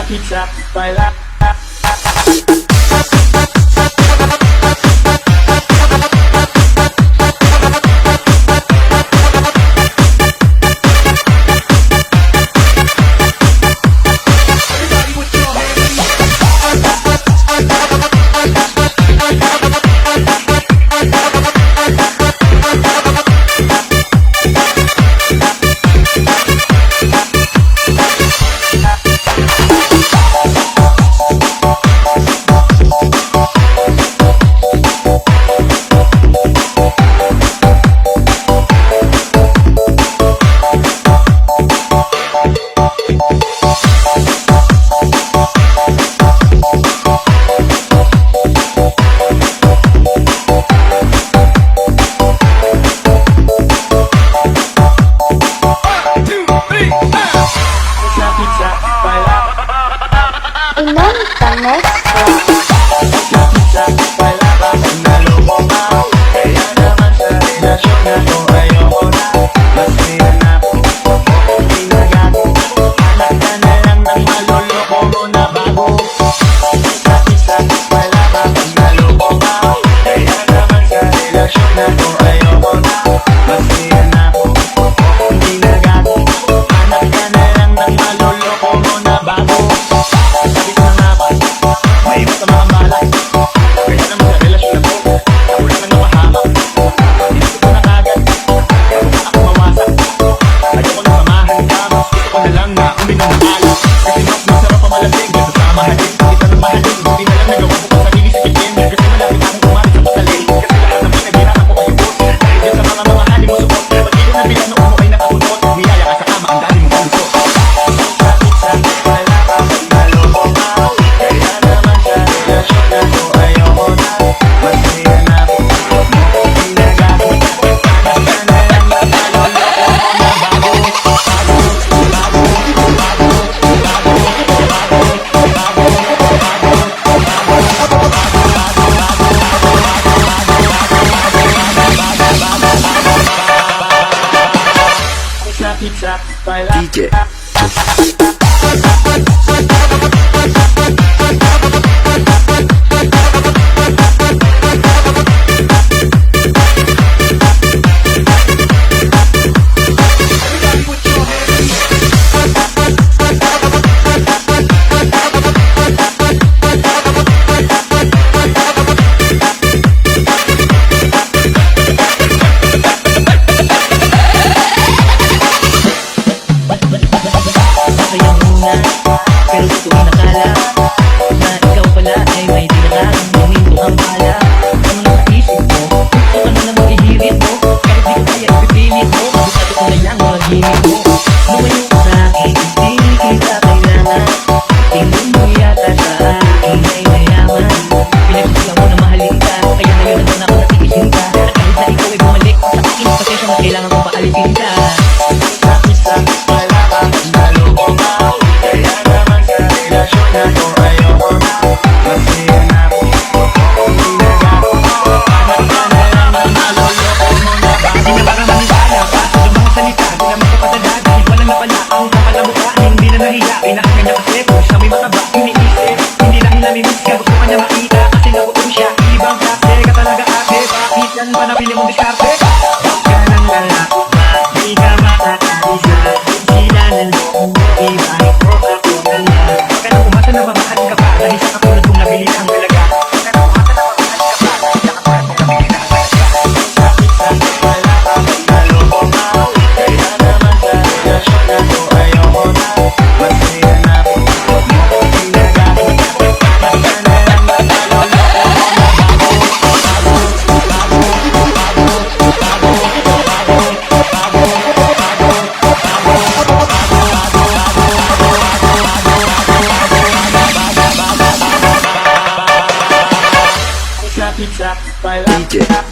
pizza, baila. DJ. Pero ito ay nakala na ikaw pala ay may dinakang huminto ang bala. Ano na sa isip mo? Gusto ka na naman ihirit mo. Kahit di ko kaya ipipilit mo, mabukato ko na lang mga gimmick mo. Lumayo ka sa akin, hindi kita kailangan. Tingin mo yata sa akin ay mayaman. Pinagsigaw mo na mahalin ka, kaya ngayon naman ako natigisin ka. At kahit na ikaw ay bumalik sa akin, pasensya na kailangan kong paalisin ka. Panapili mong diskarte. Huwag ka nang lalaki, di ka makakaisa. Sila ng loob mo, ibahit mo ako ganda. Huwag ka nang umasa na mamahal ka pa, dahil sa katulad mong nabili ang halaga. Huwag ka nang umasa na mamahal ka pa, dahil sa katulad mong nabili ang halaga. Sa wala ka pag naloko ka, kaya naman sa relasyon ako ayoko na. Masaya na po, huwag mo ko ginagamit. Huwag ka na lang mataloloko mo na DJ.